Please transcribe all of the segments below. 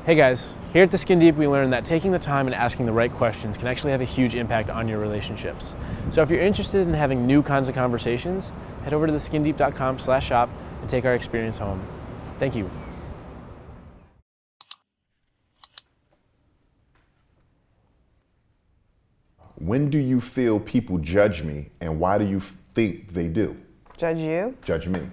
Hey guys, here at The Skin Deep we learned that taking the time and asking the right questions can actually have a huge impact on your relationships. So if you're interested in having new kinds of conversations, head over to theskindeep.com/shop and take our experience home. Thank you. When do you feel people judge me, and why do you think they do? Judge you? Judge me.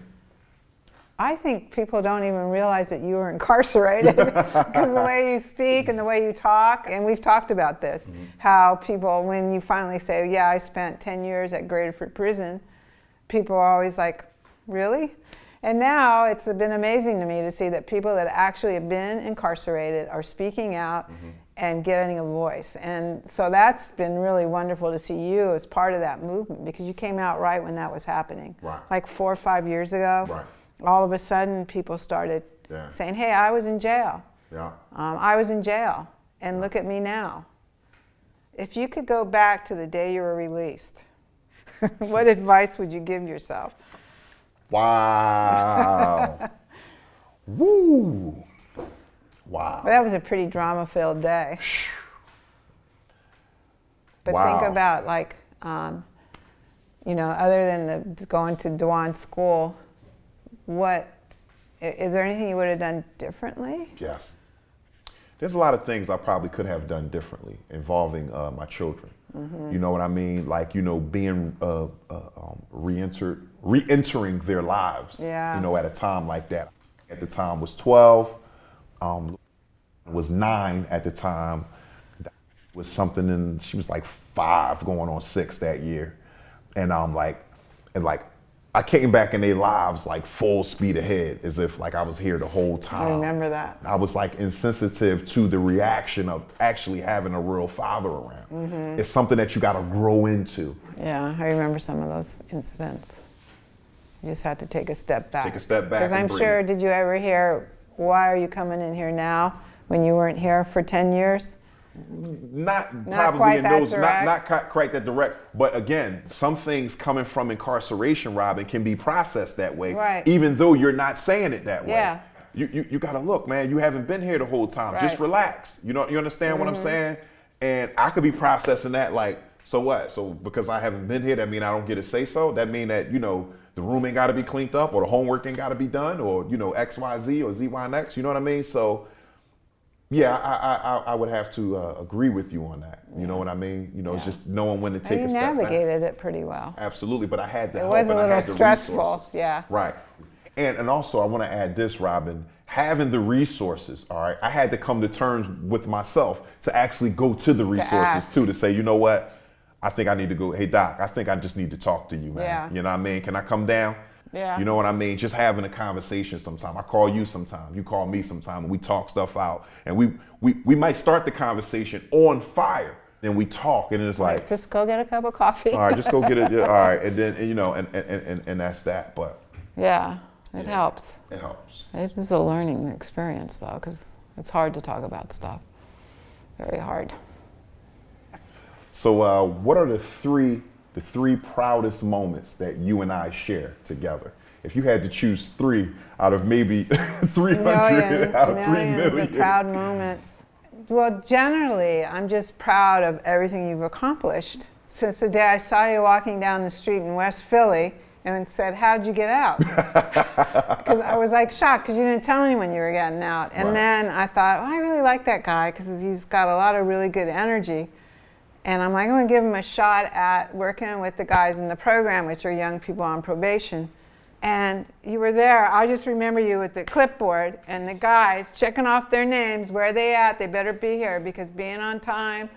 I think people don't even realize that you were incarcerated because the way you speak and the way you talk, and we've talked about this, how people, when you finally say, yeah, I spent 10 years at Gradeford Prison, people are always like, really? And now it's been amazing to me to see that people that actually have been incarcerated are speaking out and getting a voice. And so that's been really wonderful to see you as part of that movement, because you came out right when that was happening. Right. Like 4 or 5 years ago. Right. All of a sudden people started saying, hey, I was in jail. Yeah. I was in jail, and look at me now. If you could go back to the day you were released, what advice would you give yourself? Wow. Woo. Wow. Well, that was a pretty drama-filled day. But think about, like, you know, other than going to Dawan school, is there anything you would have done differently? Yes. There's a lot of things I probably could have done differently involving my children. You know what I mean? Like, you know, being reentering their lives. Yeah. You know, at a time like that. At the time was 12, was 9 at the time. That was something, and she was like 5 going on 6 that year. And I came back in their lives like full speed ahead, as if like I was here the whole time. I remember that. I was like insensitive to the reaction of actually having a real father around. It's something that you got to grow into. Yeah, I remember some of those incidents. You just had to take a step back. Take a step back. Because I'm sure, did you ever hear, why are you coming in here now when you weren't here for 10 years? Not probably quite in that those, direct. not quite that direct. But again, some things coming from incarceration, Robyn, can be processed that way, right, even though you're not saying it that way. Yeah. You gotta look, man. You haven't been here the whole time. Right. Just relax. You understand what I'm saying? And I could be processing that like, so what? So because I haven't been here, that mean I don't get to say so? That mean that, you know, the room ain't got to be cleaned up, or the homework ain't got to be done, or, you know, X, Y, Z, or Z, Y, and X. You know what I mean? So. Yeah, I would have to agree with you on that. You know what I mean? You know, it's just knowing when to take a step back. You navigated it pretty well. Absolutely, but I had the It help, was a and I little had the stressful, resources. yeah. Right. And also I want to add this, Robyn, having the resources, all right? I had to come to terms with myself to actually go to the resources too, to say, you know what? I think I need to go, hey Doc, I think I just need to talk to you, man. Yeah. You know what I mean? Can I come down? Yeah. You know what I mean? Just having a conversation sometime. I call you sometime, you call me sometime, and we talk stuff out. And we might start the conversation on fire. Then we talk, and it's like, just go get a cup of coffee. all right, just go get it. All right, and then you know, and that's that. But yeah, it helps. It helps. It is a learning experience though, because it's hard to talk about stuff. Very hard. So, what are the three proudest moments that you and I share together? If you had to choose 3 out of maybe 300 out of 3 million. Of proud moments. Well, generally, I'm just proud of everything you've accomplished. Since the day I saw you walking down the street in West Philly and said, how'd you get out? Because I was like shocked, because you didn't tell anyone you were getting out. And then I thought, I really like that guy, because he's got a lot of really good energy. And I'm like, I'm going to give him a shot at working with the guys in the program, which are young people on probation. And you were there. I just remember you with the clipboard and the guys checking off their names. Where are they at? They better be here, because being on time,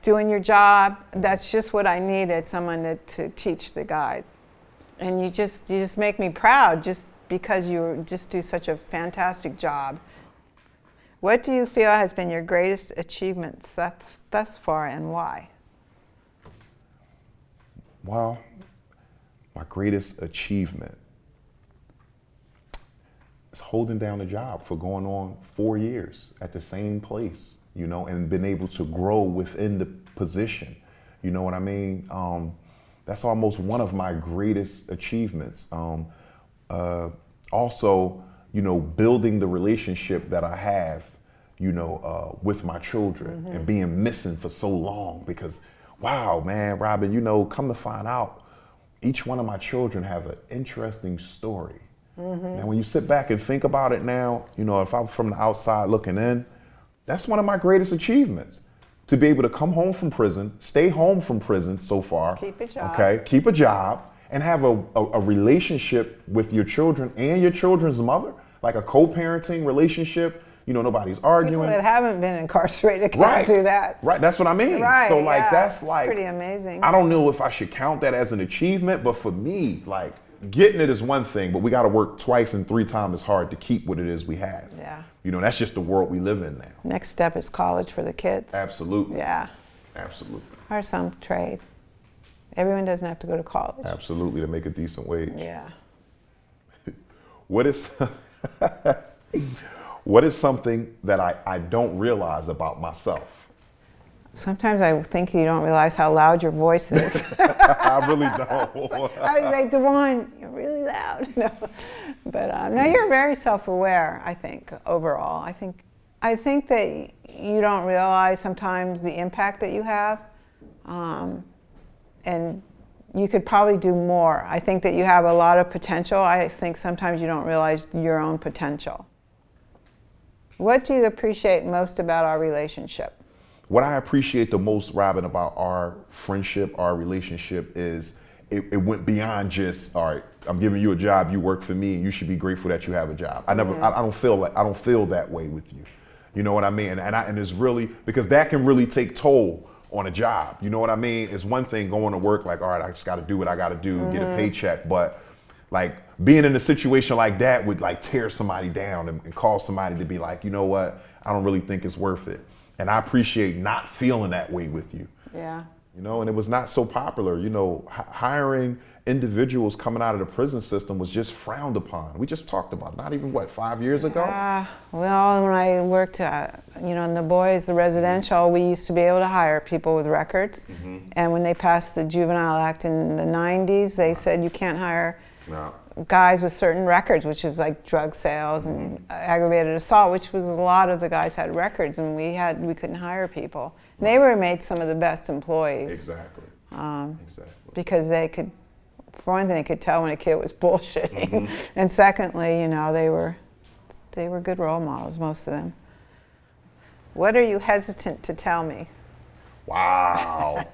doing your job, that's just what I needed, someone to teach the guys. And you just make me proud, just because you just do such a fantastic job. What do you feel has been your greatest achievement thus far, and why? Well, my greatest achievement is holding down a job for going on 4 years at the same place, you know, and been able to grow within the position. You know what I mean? That's almost one of my greatest achievements. Also, you know, building the relationship that I have, with my children and being missing for so long because, wow, man, Robyn, come to find out, each one of my children have an interesting story. And when you sit back and think about it now, if I was from the outside looking in, that's one of my greatest achievements. To be able to come home from prison, stay home from prison so far. Keep a job. Okay, keep a job and have a relationship with your children and your children's mother, like a co-parenting relationship. Nobody's arguing. People that haven't been incarcerated can't do that. Right, that's what I mean. Right, so that's pretty amazing. I don't know if I should count that as an achievement, but for me, getting it is one thing, but we got to work twice and 3 times as hard to keep what it is we have. Yeah. That's just the world we live in now. Next step is college for the kids. Absolutely. Yeah. Absolutely. Or some trade. Everyone doesn't have to go to college. Absolutely, to make a decent wage. Yeah. What is something that I don't realize about myself? Sometimes I think you don't realize how loud your voice is. I really don't. I was like, Dawan, you're really loud. No. But no, you're very self-aware, I think, overall. I think that you don't realize sometimes the impact that you have. And you could probably do more. I think that you have a lot of potential. I think sometimes you don't realize your own potential. What do you appreciate most about our relationship? What I appreciate the most, Robyn, about our friendship, our relationship is it went beyond just, all right, I'm giving you a job, you work for me, and you should be grateful that you have a job. I don't feel that way with you. You know what I mean? And it's really, because that can really take toll on a job. You know what I mean? It's one thing going to work like, all right, I just got to do what I got to do, get a paycheck. But being in a situation like that would tear somebody down and cause somebody to be like, you know what? I don't really think it's worth it. And I appreciate not feeling that way with you. Yeah. And it was not so popular. Hiring individuals coming out of the prison system was just frowned upon. We just talked about it, not even, 5 years ago? Well, when I worked, in the residential, we used to be able to hire people with records. And when they passed the Juvenile Act in the 90s, they said you can't hire guys with certain records, which is like drug sales and aggravated assault, which was a lot of the guys had records, and we couldn't hire people. And they were made some of the best employees. Exactly. Exactly. Because they could, for one thing, they could tell when a kid was bullshitting, and secondly, they were good role models, most of them. What are you hesitant to tell me? Wow.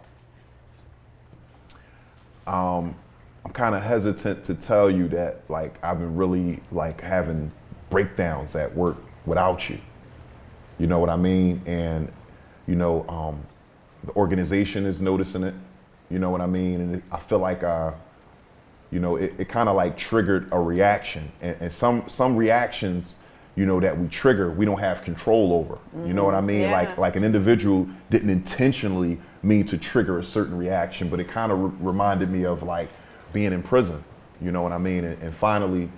I'm kind of hesitant to tell you that I've been really having breakdowns at work without you. You know what I mean? And the organization is noticing it. You know what I mean? And I feel like it kind of triggered a reaction. And some reactions, that we trigger, we don't have control over. You know what I mean? Yeah. Like an individual didn't intentionally mean to trigger a certain reaction, but it kind of reminded me of being in prison, you know what I mean? And finally,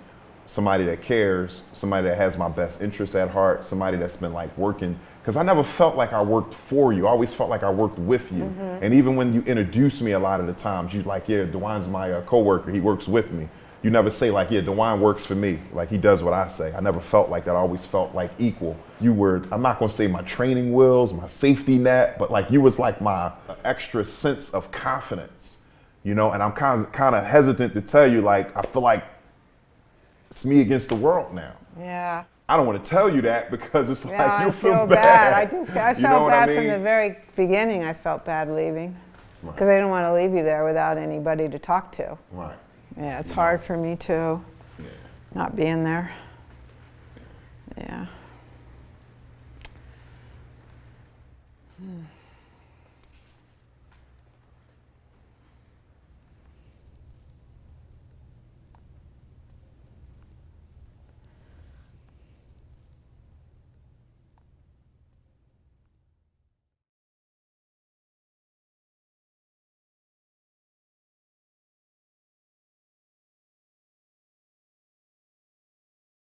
somebody that cares, somebody that has my best interests at heart, somebody that's been working, because I never felt like I worked for you. I always felt like I worked with you. And even when you introduce me a lot of the times, you're like, yeah, Dawan's my coworker, he works with me. You never say yeah, Dawan works for me, he does what I say. I never felt like that. I always felt equal. You were, I'm not gonna say my training wheels, my safety net, but you was my extra sense of confidence. And I'm kind of hesitant to tell you, I feel like it's me against the world now. Yeah. I don't want to tell you that because it's Yeah, you feel bad. bad. I do. I felt bad from the very beginning. I felt bad leaving because I didn't want to leave you there without anybody to talk to. Right. Yeah, it's hard for me too, not being there. Yeah.